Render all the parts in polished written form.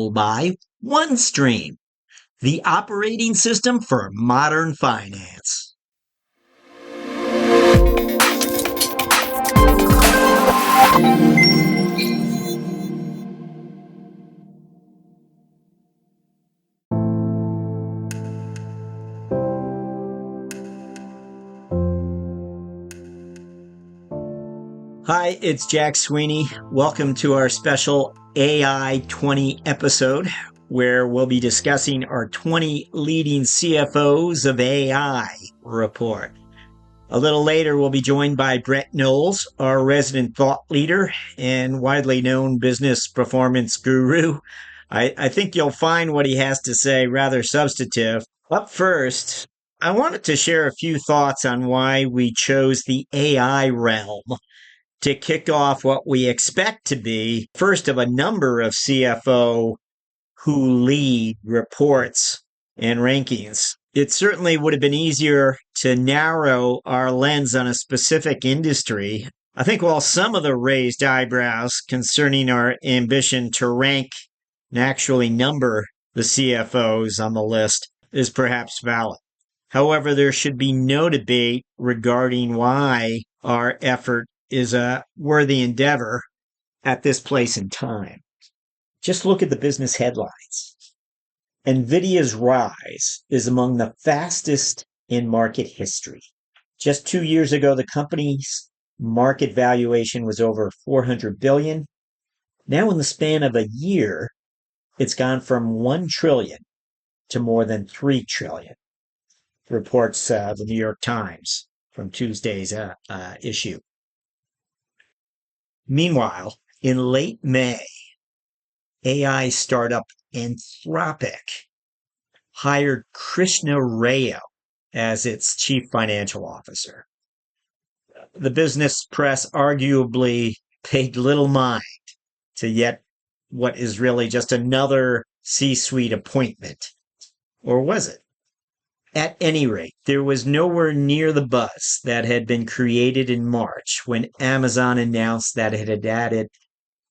by OneStream, the operating system for modern finance. Hi, it's Jack Sweeney. Welcome to our special AI 20 episode, where we'll be discussing our 20 leading CFOs of AI report. A little later, we'll be joined by Brett Knowles, our resident thought leader and widely known business performance guru. I think you'll find what he has to say rather substantive. Up first, I wanted to share a few thoughts on why we chose the AI realm to kick off what we expect to be first of a number of CFO who lead reports and rankings. It certainly would have been easier to narrow our lens on a specific industry. I think while some of the raised eyebrows concerning our ambition to rank and actually number the CFOs on the list is perhaps valid. However, there should be no debate regarding why our effort is a worthy endeavor at this place and time. Just look at the business headlines. NVIDIA's rise is among the fastest in market history. Just 2 years ago, the company's market valuation was over $400 billion. Now, in the span of a year, it's gone from $1 trillion to more than $3 trillion, reports the New York Times from Tuesday's issue. Meanwhile, in late May, AI startup Anthropic hired Krishna Rao as its chief financial officer. The business press arguably paid little mind to yet what is really just another C-suite appointment. Or was it? At any rate, there was nowhere near the buzz that had been created in March when Amazon announced that it had added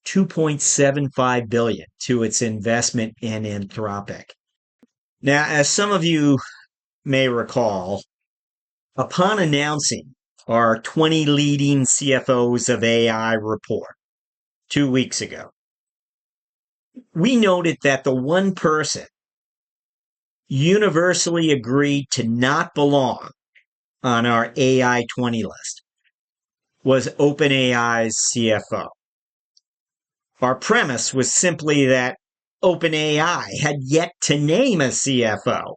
$2.75 billion to its investment in Anthropic. Now, as some of you may recall, upon announcing our 20 leading CFOs of AI report 2 weeks ago, we noted that the one person universally agreed to not belong on our AI 20 list was OpenAI's CFO. Our premise was simply that OpenAI had yet to name a CFO.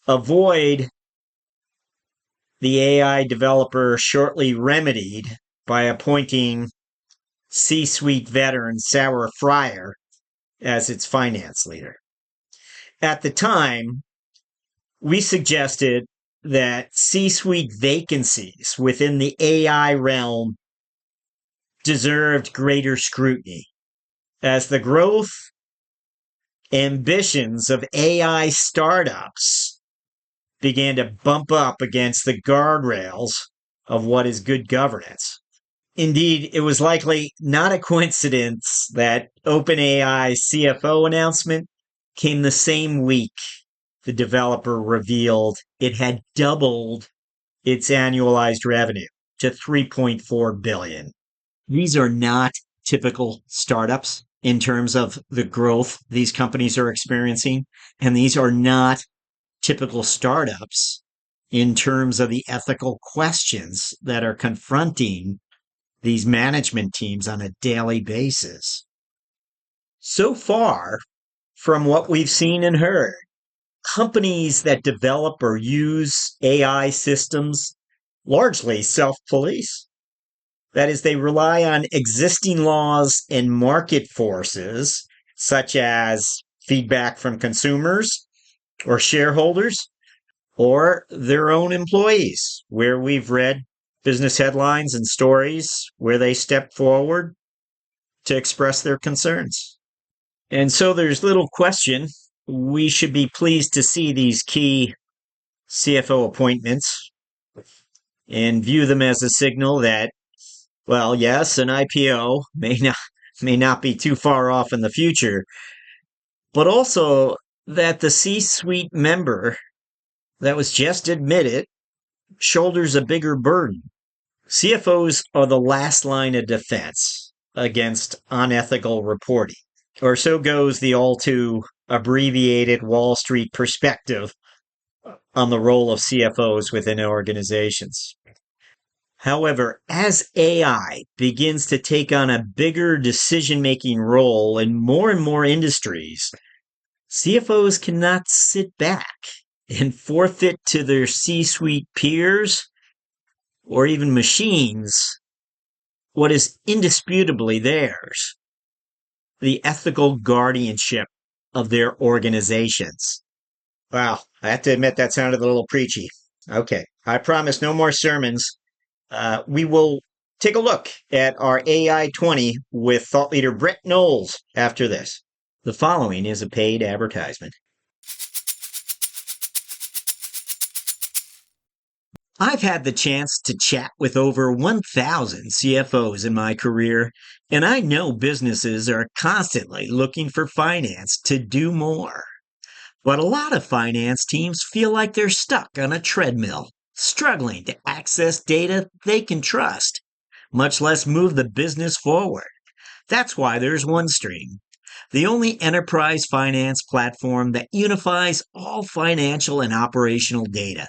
A void the AI developer shortly remedied by appointing C-suite veteran Sarah Friar as its finance leader. At the time, we suggested that C-suite vacancies within the AI realm deserved greater scrutiny, as the growth ambitions of AI startups began to bump up against the guardrails of what is good governance. Indeed, it was likely not a coincidence that OpenAI's CFO announcement came the same week the developer revealed it had doubled its annualized revenue to $3.4 billion. These are not typical startups in terms of the growth these companies are experiencing, and these are not typical startups in terms of the ethical questions that are confronting these management teams on a daily basis. So far, from what we've seen and heard, companies that develop or use AI systems largely self-police. That is, they rely on existing laws and market forces, such as feedback from consumers or shareholders, or their own employees, where we've read business headlines and stories where they step forward to express their concerns. And so there's little question we should be pleased to see these key CFO appointments and view them as a signal that, well, yes, an IPO may not be too far off in the future, but also that the C-suite member that was just admitted shoulders a bigger burden. CFOs are the last line of defense against unethical reporting, or so goes the all too abbreviated Wall Street perspective on the role of CFOs within organizations. However, as AI begins to take on a bigger decision making role in more and more industries, CFOs cannot sit back and forfeit to their C suite peers or even machines what is indisputably theirs, the ethical guardianship of their organizations. Wow, I have to admit that sounded a little preachy. Okay, I promise no more sermons. We will take a look at our AI 20 with thought leader Brett Knowles after this. The following is a paid advertisement. I've had the chance to chat with over 1,000 CFOs in my career, and I know businesses are constantly looking for finance to do more. But a lot of finance teams feel like they're stuck on a treadmill, struggling to access data they can trust, much less move the business forward. That's why there's OneStream, the only enterprise finance platform that unifies all financial and operational data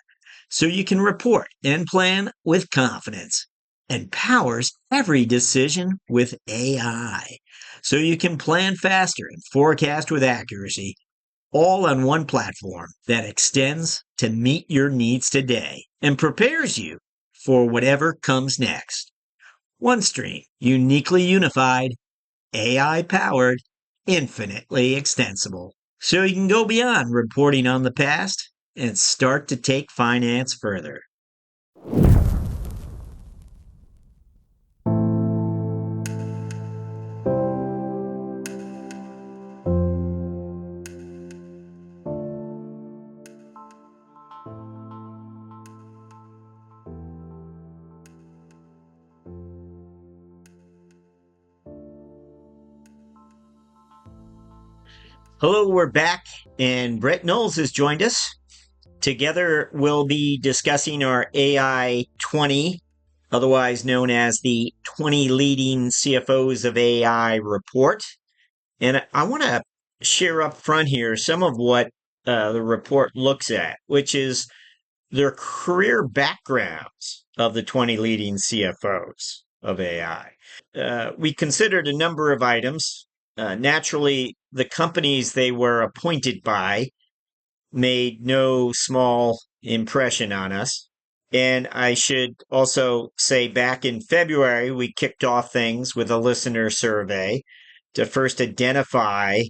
so you can report and plan with confidence, and powers every decision with AI so you can plan faster and forecast with accuracy, all on one platform that extends to meet your needs today and prepares you for whatever comes next. OneStream, uniquely unified, AI powered, infinitely extensible. So you can go beyond reporting on the past and start to take finance further. Hello, we're back, and Brett Knowles has joined us. Together, we'll be discussing our AI 20, otherwise known as the 20 Leading CFOs of AI report. And I want to share up front here some of what the report looks at, which is their career backgrounds of the 20 leading CFOs of AI. We considered a number of items. Naturally, the companies they were appointed by made no small impression on us. And I should also say back in February, we kicked off things with a listener survey to first identify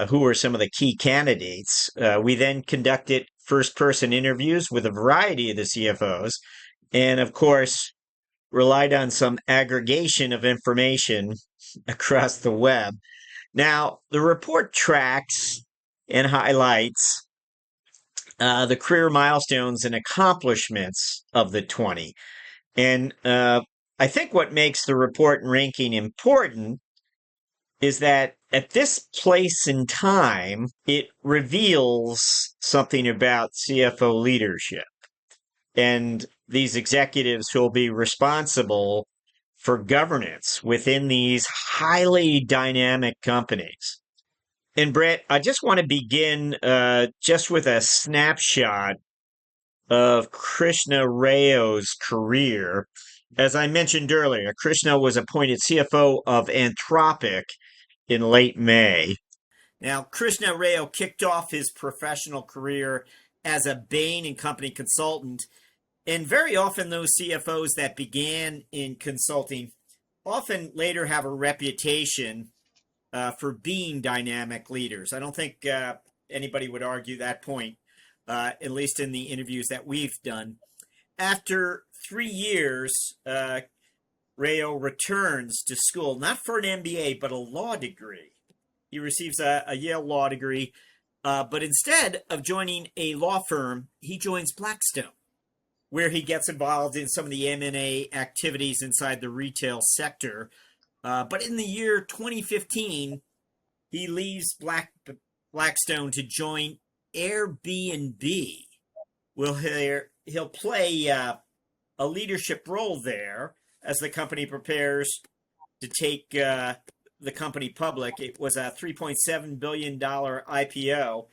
who were some of the key candidates. We then conducted first person interviews with a variety of the CFOs, and of course, relied on some aggregation of information across the web. Now, the report tracks and highlights the career milestones and accomplishments of the 20. And I think what makes the report and ranking important is that at this place in time, it reveals something about CFO leadership and these executives who will be responsible for governance within these highly dynamic companies. And Brett, I just want to begin just with a snapshot of Krishna Rao's career. As I mentioned earlier, Krishna was appointed CFO of Anthropic in late May. Now, Krishna Rao kicked off his professional career as a Bain and Company consultant, and very often those CFOs that began in consulting often later have a reputation for being dynamic leaders. I don't think anybody would argue that point, at least in the interviews that we've done. After 3 years, Rao returns to school, not for an MBA, but a law degree. He receives a Yale law degree, but instead of joining a law firm, he joins Blackstone, where he gets involved in some of the M&A activities inside the retail sector. But in the year 2015, he leaves Blackstone to join Airbnb. He'll play a leadership role there as the company prepares to take the company public. It was a $3.7 billion IPO.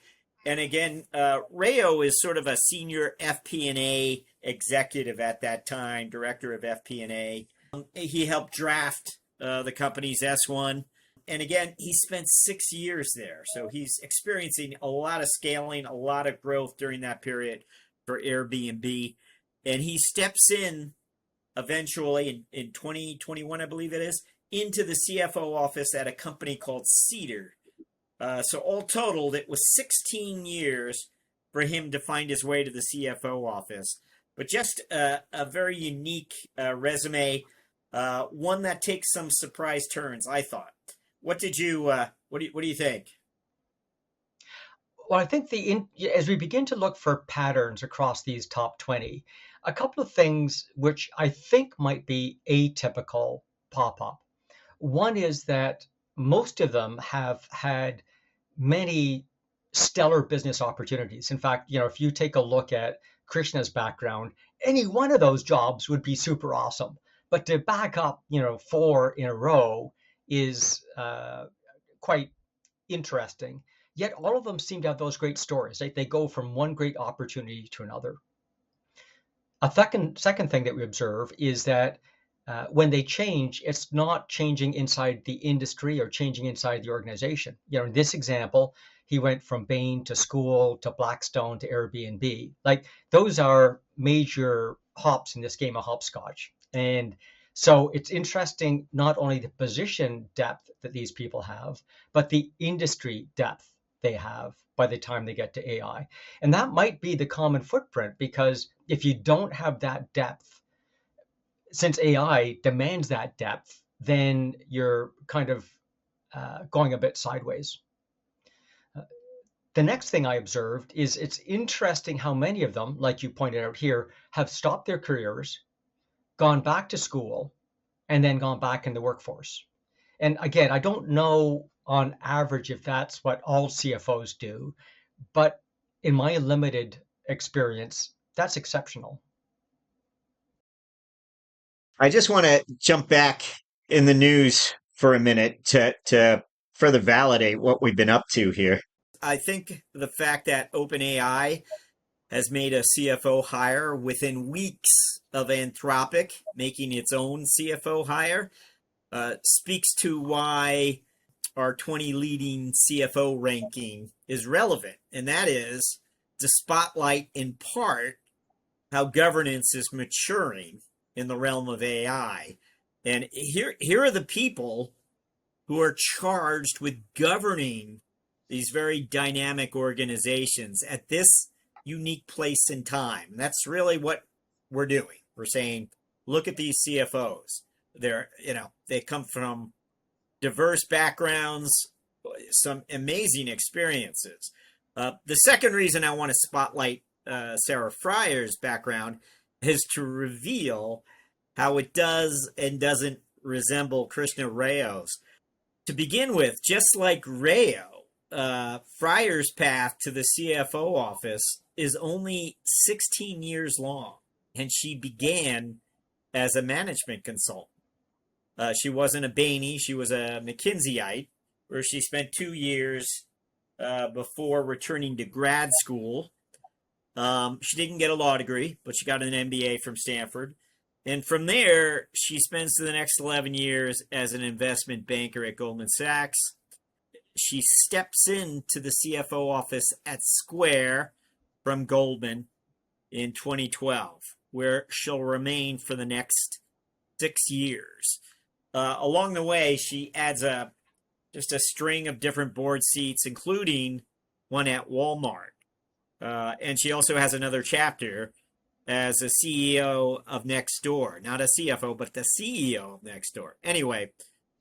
And again, Rayo is sort of a senior FP&A executive at that time, director of FP&A. He helped draft the company's S1. And again, he spent 6 years there. So he's experiencing a lot of scaling, a lot of growth during that period for Airbnb. And he steps in eventually in 2021, I believe it is, into the CFO office at a company called Cedar. So all totaled, it was 16 years for him to find his way to the CFO office. But just a very unique resume, one that takes some surprise turns, I thought. What do you think? Well, I think as we begin to look for patterns across these top 20, a couple of things which I think might be atypical pop up. One is that most of them have had many stellar business opportunities. In fact, if you take a look at Krishna's background, any one of those jobs would be super awesome. But to back up, 4 in a row is quite interesting. Yet all of them seem to have those great stories. They go from one great opportunity to another. A second thing that we observe is that when they change, it's not changing inside the industry or changing inside the organization. In this example, he went from Bain to school to Blackstone to Airbnb. Like, those are major hops in this game of hopscotch. And so it's interesting, not only the position depth that these people have, but the industry depth they have by the time they get to AI. And that might be the common footprint, because if you don't have that depth, since AI demands that depth, then you're kind of going a bit sideways. The next thing I observed is it's interesting how many of them, like you pointed out here, have stopped their careers, gone back to school, and then gone back in the workforce. And again, I don't know on average if that's what all CFOs do, but in my limited experience, that's exceptional. I just want to jump back in the news for a minute to further validate what we've been up to here. I think the fact that OpenAI has made a CFO hire within weeks of Anthropic making its own CFO hire speaks to why our 20 leading CFO ranking is relevant. And that is to spotlight, in part, how governance is maturing in the realm of AI. And here are the people who are charged with governing these very dynamic organizations at this unique place in time. And that's really what we're doing. We're saying, look at these CFOs. They come from diverse backgrounds, some amazing experiences. The second reason I want to spotlight Sarah Fryer's background is to reveal how it does and doesn't resemble Krishna Rayo's. To begin with, just like Rayo, Fryer's path to the CFO office is only 16 years long, and she began as a management consultant. She wasn't a Bainey, she was a McKinseyite, where she spent 2 years before returning to grad school. She didn't get a law degree, but she got an MBA from Stanford. And from there, she spends the next 11 years as an investment banker at Goldman Sachs. She steps into the CFO office at Square from Goldman in 2012, where she'll remain for the next 6 years. Along the way, she adds just a string of different board seats, including one at Walmart. And she also has another chapter as a CEO of Nextdoor. Not a CFO, but the CEO of Nextdoor. Anyway,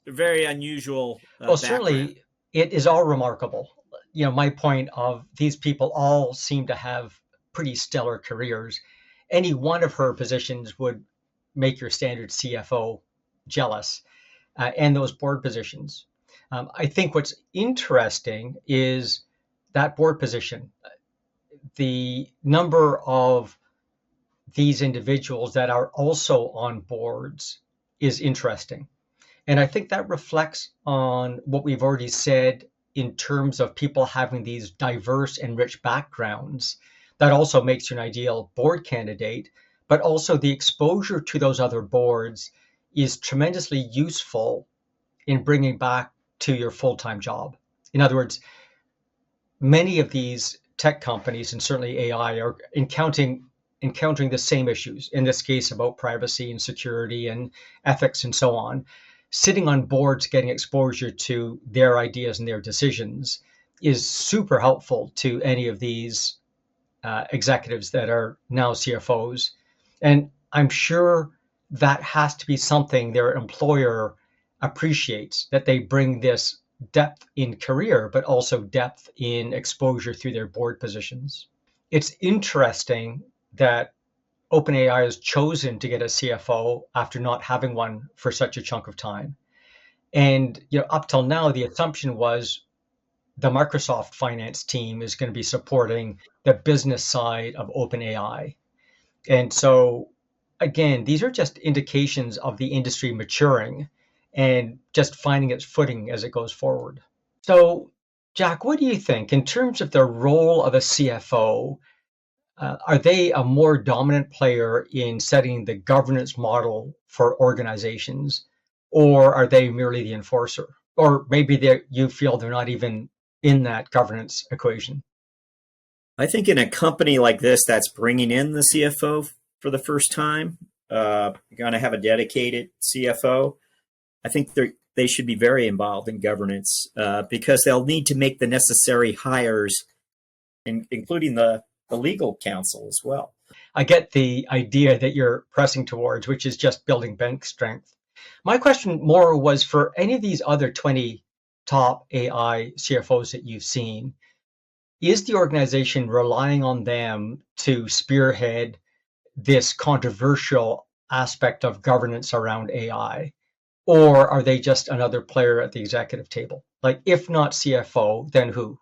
very unusual Well, certainly it is all remarkable. My point of these people all seem to have pretty stellar careers. Any one of her positions would make your standard CFO jealous, and those board positions. I think what's interesting is that board position, the number of these individuals that are also on boards is interesting. And I think that reflects on what we've already said in terms of people having these diverse and rich backgrounds. That also makes you an ideal board candidate, but also the exposure to those other boards is tremendously useful in bringing back to your full-time job. In other words, many of these tech companies and certainly AI are encountering the same issues, in this case about privacy and security and ethics and so on. Sitting on boards, getting exposure to their ideas and their decisions is super helpful to any of these executives that are now CFOs. And I'm sure that has to be something their employer appreciates, that they bring this depth in career, but also depth in exposure through their board positions. It's interesting that OpenAI has chosen to get a CFO after not having one for such a chunk of time. And up till now, the assumption was the Microsoft finance team is going to be supporting the business side of OpenAI. And so, again, these are just indications of the industry maturing and just finding its footing as it goes forward. So, Jack, what do you think in terms of the role of a CFO? Are they a more dominant player in setting the governance model for organizations, or are they merely the enforcer? Or maybe you feel they're not even in that governance equation. I think in a company like this that's bringing in the CFO for the first time, you're going to have a dedicated CFO. I think they should be very involved in governance because they'll need to make the necessary hires, including the legal counsel as well. I get the idea that you're pressing towards, which is just building bench strength. My question more was for any of these other 20 top AI CFOs that you've seen, is the organization relying on them to spearhead this controversial aspect of governance around AI? Or are they just another player at the executive table? Like, if not CFO, then who?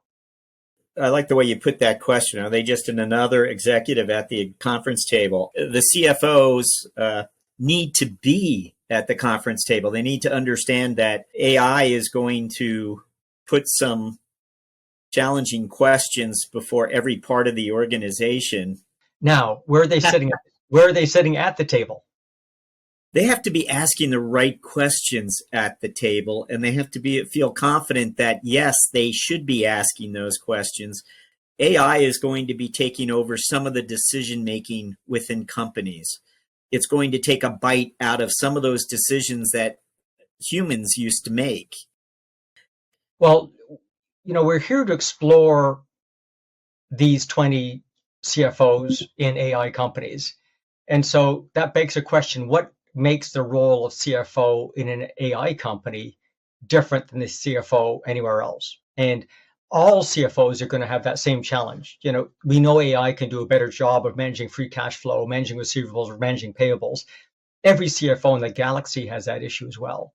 I like the way you put that question. Are they just another executive at the conference table? The CFOs need to be at the conference table. They need to understand that AI is going to put some challenging questions before every part of the organization. Now, where are they sitting? Where are they sitting at the table? They have to be asking the right questions at the table, and they have to feel confident that yes, they should be asking those questions. AI is going to be taking over some of the decision making within companies. It's going to take a bite out of some of those decisions that humans used to make. Well, we're here to explore these 20 CFOs in AI companies. And so that begs a question, what makes the role of CFO in an AI company different than the CFO anywhere else? And all CFOs are going to have that same challenge. We know AI can do a better job of managing free cash flow, managing receivables, or managing payables. Every CFO in the galaxy has that issue as well.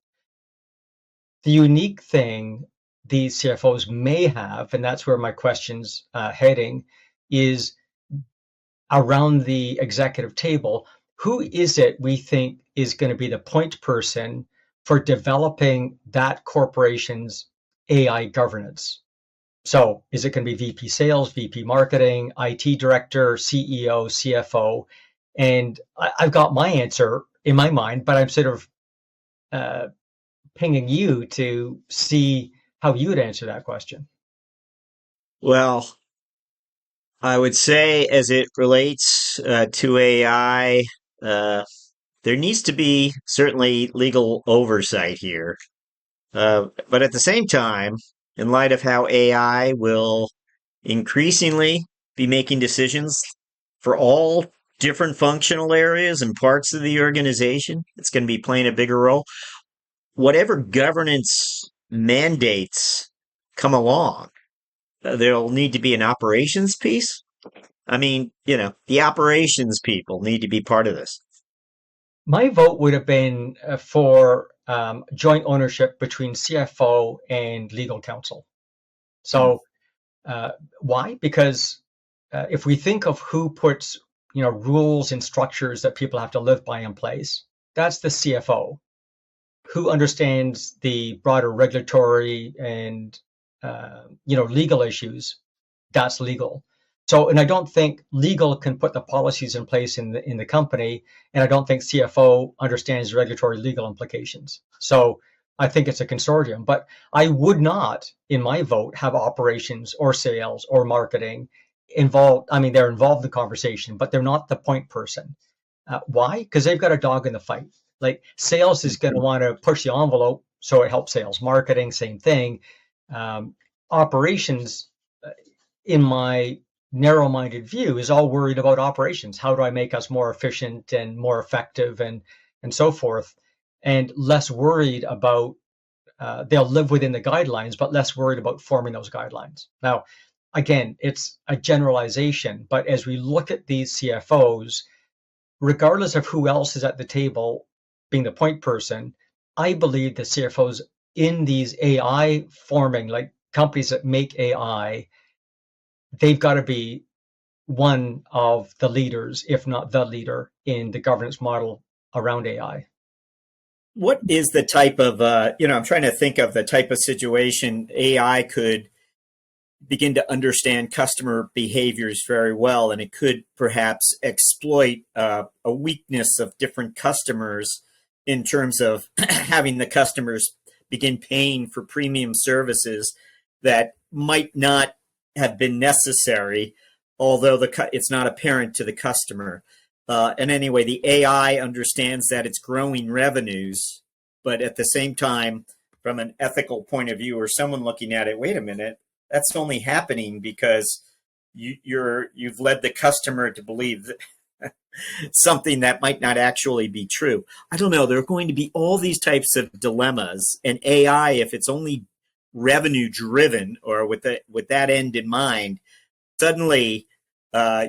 The unique thing these CFOs may have, and that's where my question's heading, is around the executive table. Who is it we think is going to be the point person for developing that corporation's AI governance? So is it going to be VP sales, VP marketing, IT director, CEO, CFO? And I've got my answer in my mind, but I'm sort of pinging you to see how you would answer that question. Well, I would say, as it relates to AI, there needs to be certainly legal oversight here. But at the same time, in light of how AI will increasingly be making decisions for all different functional areas and parts of the organization, it's going to be playing a bigger role. Whatever governance mandates come along, there'll need to be an operations piece. I mean, the operations people need to be part of this. My vote would have been for joint ownership between CFO and legal counsel. So why? Because if we think of who puts rules and structures that people have to live by in place, that's the CFO. Who understands the broader regulatory and legal issues, that's legal. So, and I don't think legal can put the policies in place in the company, and I don't think CFO understands regulatory legal implications. So I think it's a consortium, but I would not, in my vote, have operations or sales or marketing involved. I mean, they're involved in the conversation, but they're not the point person. Why? Because they've got a dog in the fight. Like sales is going to want to push the envelope, so it helps sales. Marketing, same thing. Operations, in my narrow-minded view, is all worried about operations. How do I make us more efficient and more effective and so forth, and less worried about they'll live within the guidelines, but less worried about forming those guidelines. Now, again, it's a generalization, but as we look at these CFOs, regardless of who else is at the table being the point person, I believe the CFOs in these AI forming, like companies that make AI, they've got to be one of the leaders, if not the leader, in the governance model around AI. What is the type of, I'm trying to think of the type of situation AI could begin to understand customer behaviors very well, and it could perhaps exploit a weakness of different customers in terms of having the customers begin paying for premium services that might not have been necessary, although it's not apparent to the customer. And anyway, the AI understands that it's growing revenues, but at the same time, from an ethical point of view, or someone looking at it, wait a minute, that's only happening because you've led the customer to believe that something that might not actually be true. I don't know. There are going to be all these types of dilemmas, and AI, if it's only revenue driven or with that end in mind, suddenly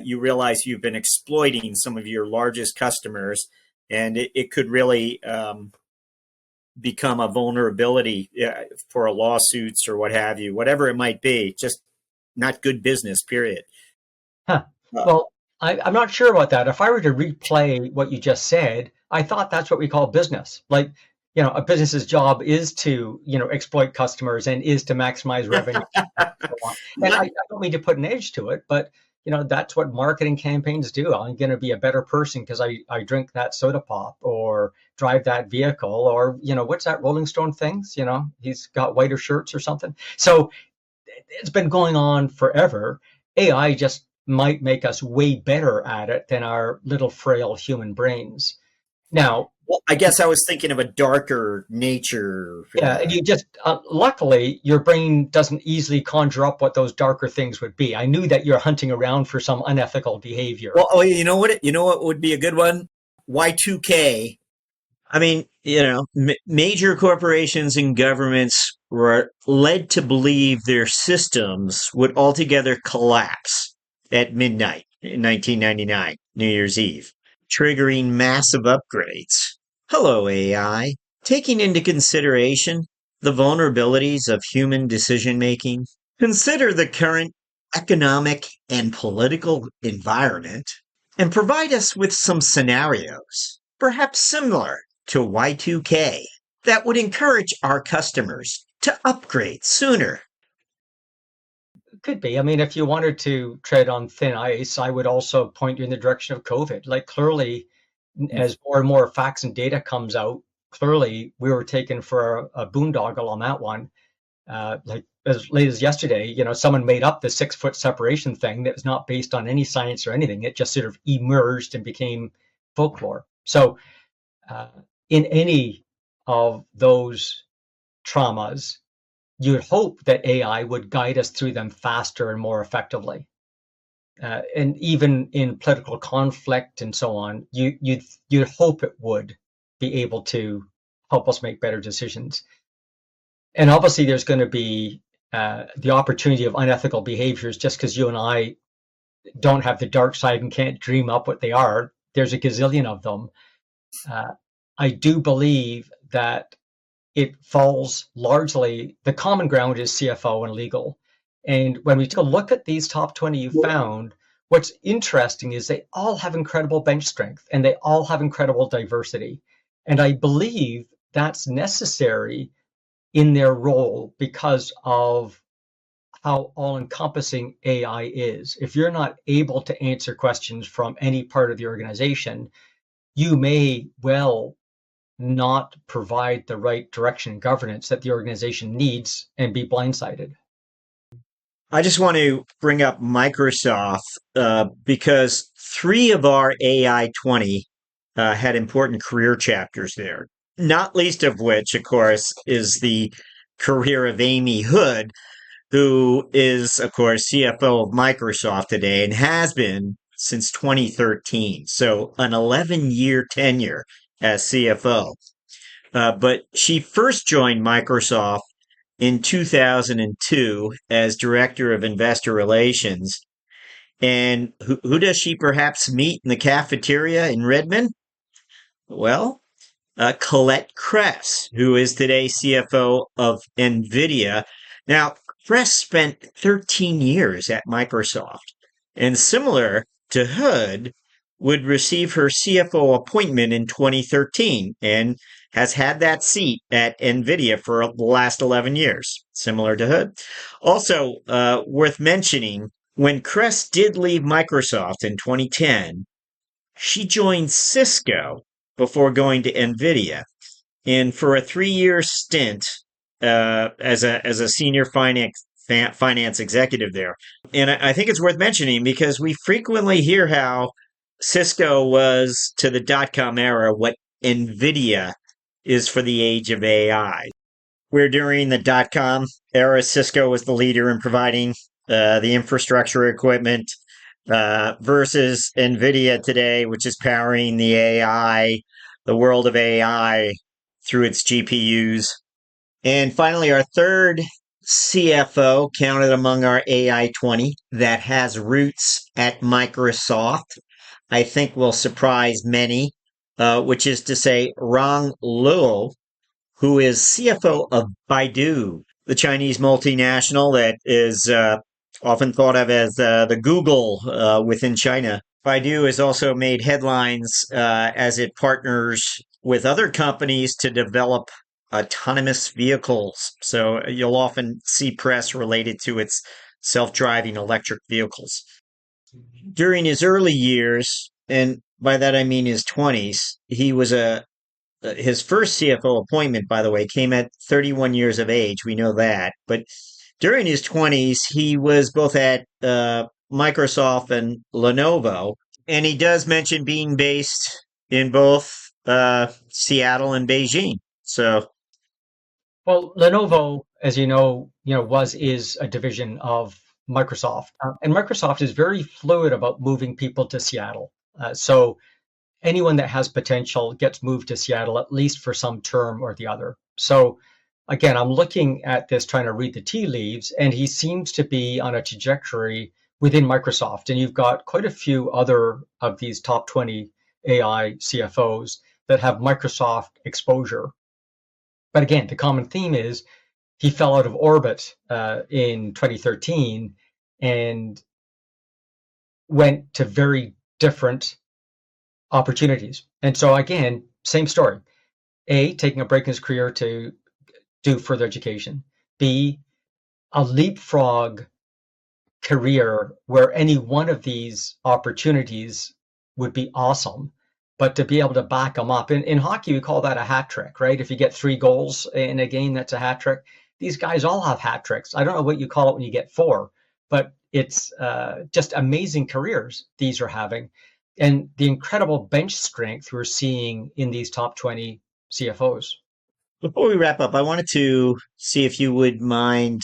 you realize you've been exploiting some of your largest customers, and it could really become a vulnerability for lawsuits or what have you, whatever it might be. Just not good business, period. Huh. Well, I'm not sure about that. If I were to replay what you just said, I thought that's what we call business. Like, a business's job is to, exploit customers and is to maximize revenue. And so on. And I don't mean to put an edge to it, but that's what marketing campaigns do. I'm going to be a better person because I drink that soda pop or drive that vehicle, or what's that Rolling Stone things? He's got whiter shirts or something. So it's been going on forever. AI just might make us way better at it than our little frail human brains. Now, well, I guess I was thinking of a darker nature. Yeah, and you just luckily your brain doesn't easily conjure up what those darker things would be. I knew that you're hunting around for some unethical behavior. Well, oh, you know what would be a good one? Y2K. I mean, major corporations and governments were led to believe their systems would altogether collapse at midnight in 1999, New Year's Eve, triggering massive upgrades. Hello, AI. Taking into consideration the vulnerabilities of human decision making, consider the current economic and political environment, and provide us with some scenarios, perhaps similar to Y2K, that would encourage our customers to upgrade sooner. Could be. I mean, if you wanted to tread on thin ice, I would also point you in the direction of COVID. Like clearly, as more and more facts and data comes out, clearly we were taken for a boondoggle on that one. Like as late as yesterday, someone made up the 6-foot separation thing that was not based on any science or anything. It just sort of emerged and became folklore. So in any of those traumas, you'd hope that AI would guide us through them faster and more effectively. And even in political conflict and so on, you'd hope it would be able to help us make better decisions. And obviously, there's going to be the opportunity of unethical behaviors just because you and I don't have the dark side and can't dream up what they are. There's a gazillion of them. I do believe that it falls largely, the common ground is CFO and legal. And when we take a look at these top 20 you found, what's interesting is they all have incredible bench strength and they all have incredible diversity. And I believe that's necessary in their role because of how all encompassing AI is. If you're not able to answer questions from any part of the organization, you may well not provide the right direction and governance that the organization needs and be blindsided. I just want to bring up Microsoft because three of our AI 20 had important career chapters there, not least of which, of course, is the career of Amy Hood, who is, of course, CFO of Microsoft today and has been since 2013. So an 11-year tenure as CFO. But she first joined Microsoft in 2002 as director of investor relations. And who does she perhaps meet in the cafeteria in Redmond? Well, Colette Kress, who is today CFO of NVIDIA. Now, Kress spent 13 years at Microsoft, and similar to Hood, would receive her CFO appointment in 2013 and has had that seat at NVIDIA for the last 11 years, similar to Hood. Also, worth mentioning, when Kress did leave Microsoft in 2010, she joined Cisco before going to NVIDIA. And for a 3-year stint as a senior finance executive there. And I think it's worth mentioning because we frequently hear how Cisco was to the dot-com era what NVIDIA is for the age of AI. Where during the dot-com era, Cisco was the leader in providing the infrastructure equipment versus NVIDIA today, which is powering the AI, the world of AI through its GPUs. And finally, our third CFO counted among our AI 20 that has roots at Microsoft, I think will surprise many, which is to say, Rong Luo, who is CFO of Baidu, the Chinese multinational that is often thought of as the Google within China. Baidu has also made headlines as it partners with other companies to develop autonomous vehicles. So you'll often see press related to its self driving electric vehicles. During his early years, and by that I mean his 20s, he was his first CFO appointment, by the way, came at 31 years of age. We know that. But during his 20s, he was both at Microsoft and Lenovo. And he does mention being based in both Seattle and Beijing. So, Well, Lenovo, as is a division of Microsoft, and Microsoft is very fluid about moving people to Seattle. So anyone that has potential gets moved to Seattle at least for some term or the other. So again, I'm looking at this, trying to read the tea leaves, and he seems to be on a trajectory within Microsoft. And you've got quite a few other of these top 20 AI CFOs that have Microsoft exposure. But again, the common theme is he fell out of orbit in 2013 and went to very different opportunities. And so again, same story. A, taking a break in his career to do further education. B, a leapfrog career where any one of these opportunities would be awesome, but to be able to back them up. In hockey, we call that a hat trick, right? If you get 3 goals in a game, that's a hat trick. These guys all have hat tricks. I don't know what you call it when you get 4, but it's just amazing careers these are having. And the incredible bench strength we're seeing in these top 20 CFOs. before we wrap up, I wanted to see if you would mind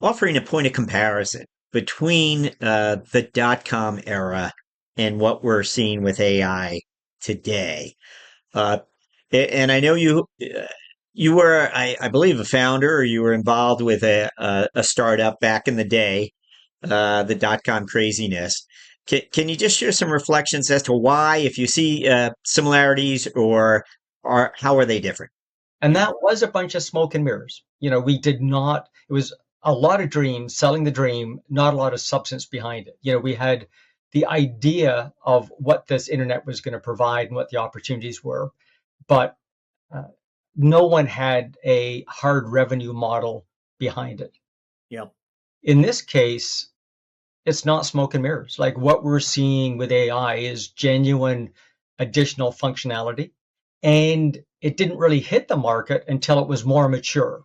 offering a point of comparison between the dot-com era and what we're seeing with AI today. Uh, and I know you were, I believe, a founder, or you were involved with a startup back in the day, the dot-com craziness. Can you just share some reflections as to why, if you see similarities, or how are they different? And that was a bunch of smoke and mirrors. We did not, it was a lot of dreams, selling the dream, not a lot of substance behind it. We had the idea of what this internet was going to provide and what the opportunities were, but uh, no one had a hard revenue model behind it. Yep. In this case, it's not smoke and mirrors. Like what we're seeing with AI is genuine additional functionality. And it didn't really hit the market until it was more mature.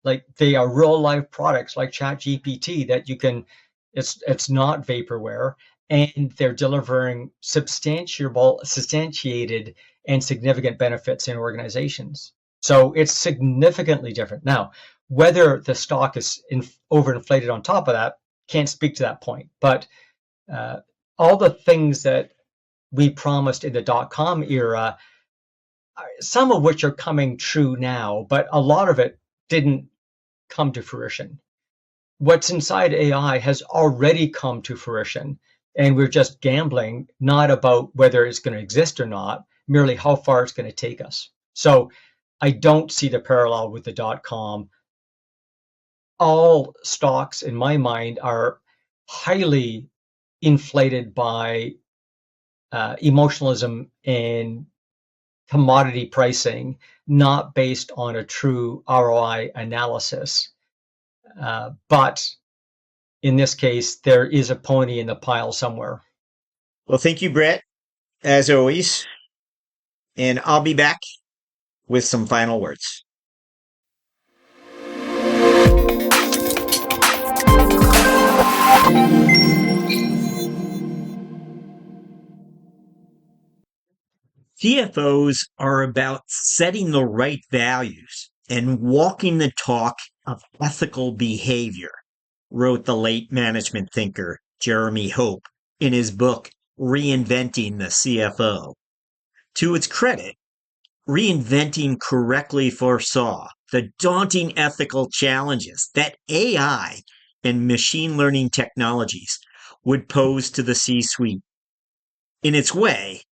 Like they are real life products like ChatGPT that you can, it's not vaporware, and they're delivering substantiated and significant benefits in organizations. So it's significantly different. Now, whether the stock is overinflated on top of that, can't speak to that point. But uh, all the things that we promised in the .com era, some of which are coming true now, but a lot of it didn't come to fruition. What's inside AI has already come to fruition, and we're just gambling not about whether it's going to exist or not, merely how far it's going to take us. So I don't see the parallel with the .com. All stocks, in my mind, are highly inflated by emotionalism and commodity pricing, not based on a true ROI analysis. But in this case, there is a pony in the pile somewhere. Well, thank you, Brett, as always. And I'll be back with some final words. CFOs are about setting the right values and walking the talk of ethical behavior, wrote the late management thinker Jeremy Hope in his book, Reinventing the CFO. To its credit, Reinventing correctly foresaw the daunting ethical challenges that AI and machine learning technologies would pose to the C suite. In its way,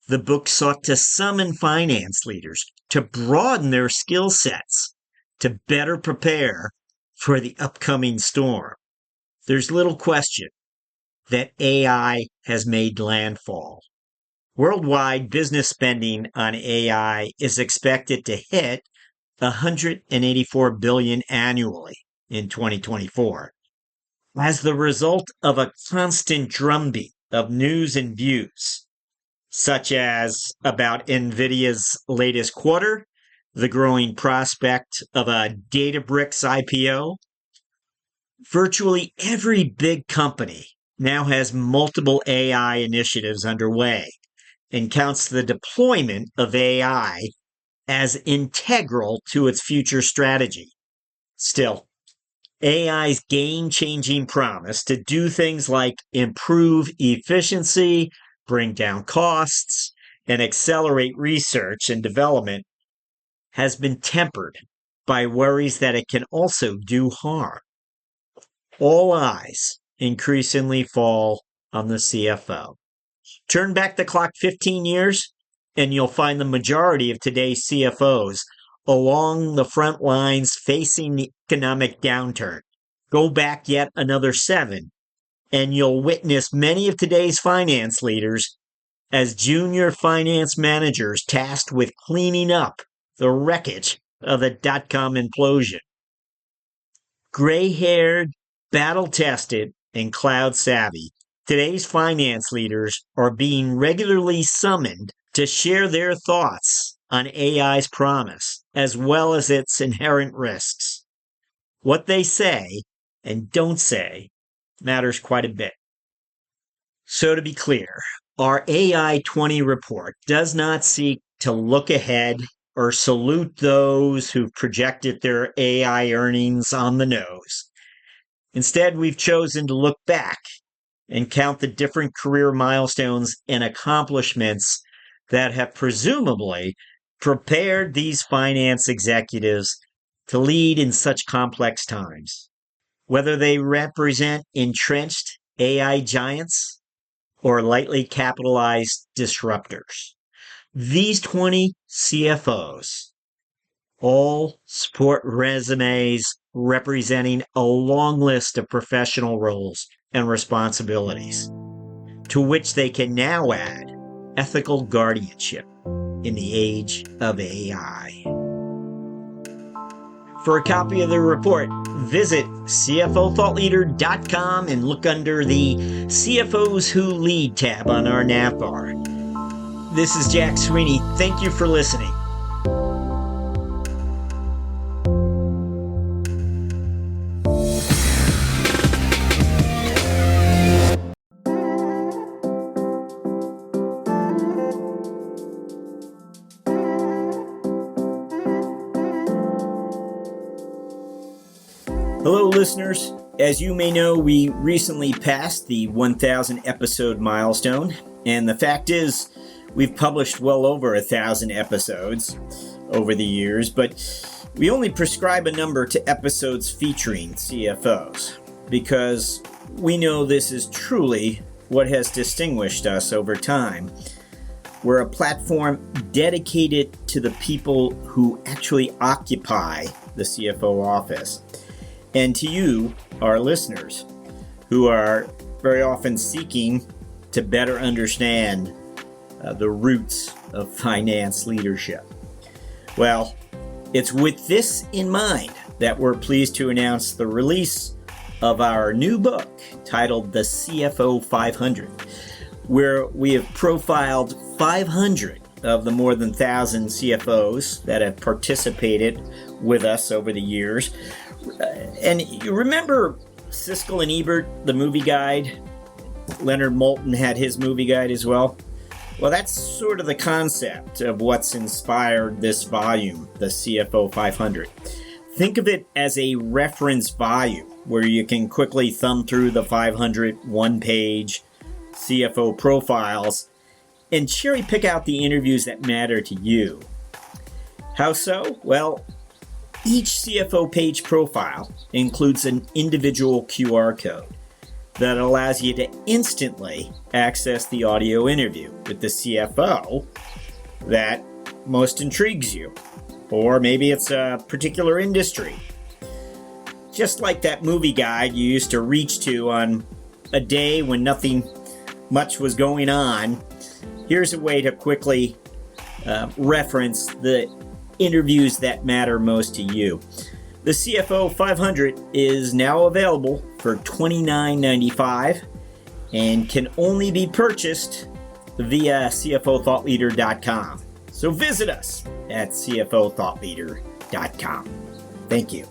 the book sought to summon finance leaders to broaden their skill sets to better prepare for the upcoming storm. There's little question that AI has made landfall. Worldwide business spending on AI is expected to hit 184 billion annually in 2024 as the result of a constant drumbeat of news and views, such as about Nvidia's latest quarter, the growing prospect of a Databricks IPO. Virtually every big company now has multiple AI initiatives underway and counts the deployment of AI as integral to its future strategy. Still, AI's game changing promise to do things like improve efficiency, bring down costs, and accelerate research and development has been tempered by worries that it can also do harm. All eyes increasingly fall on the CFO. Turn back the clock 15 years, and you'll find the majority of today's CFOs along the front lines facing the economic downturn. Go back yet another 7, and you'll witness many of today's finance leaders as junior finance managers tasked with cleaning up the wreckage of the .com implosion. Gray-haired, battle-tested, and cloud-savvy, today's finance leaders are being regularly summoned to share their thoughts on AI's promise, as well as its inherent risks. What they say and don't say matters quite a bit. So to be clear, our AI 20 report does not seek to look ahead or salute those who've projected their AI earnings on the nose. Instead, we've chosen to look back and count the different career milestones and accomplishments that have presumably prepared these finance executives to lead in such complex times. Whether they represent entrenched AI giants or lightly capitalized disruptors. These 20 CFOs All sport resumes representing a long list of professional roles and responsibilities, to which they can now add ethical guardianship in the age of AI. For a copy of the report, visit CFOThoughtLeader.com and look under the CFOs Who Lead tab on our navbar. This is Jack Sweeney. Thank you for listening. Hello, listeners. As you may know, we recently passed the 1,000 episode milestone, and the fact is, we've published well over 1,000 episodes over the years, but we only prescribe a number to episodes featuring CFOs, because we know this is truly what has distinguished us over time. We're a platform dedicated to the people who actually occupy the CFO office. And to you, our listeners, who are very often seeking to better understand the roots of finance leadership. Well, it's with this in mind that we're pleased to announce the release of our new book titled The CFO 500, where we have profiled 500 of the more than 1,000 CFOs that have participated with us over the years. And you remember Siskel and Ebert, the movie guide? Leonard Moulton had his movie guide as well. Well, that's sort of the concept of what's inspired this volume, the CFO 500. Think of it as a reference volume where you can quickly thumb through the 500 one-page CFO profiles and cherry pick out the interviews that matter to you. How so? Well, each CFO page profile includes an individual QR code that allows you to instantly access the audio interview with the CFO that most intrigues you. Or maybe it's a particular industry. Just like that movie guide you used to reach to on a day when nothing much was going on, here's a way to quickly reference the interviews that matter most to you. The CFO 500 is now available for $29.95 and can only be purchased via CFOThoughtLeader.com. So visit us at CFOThoughtLeader.com. Thank you.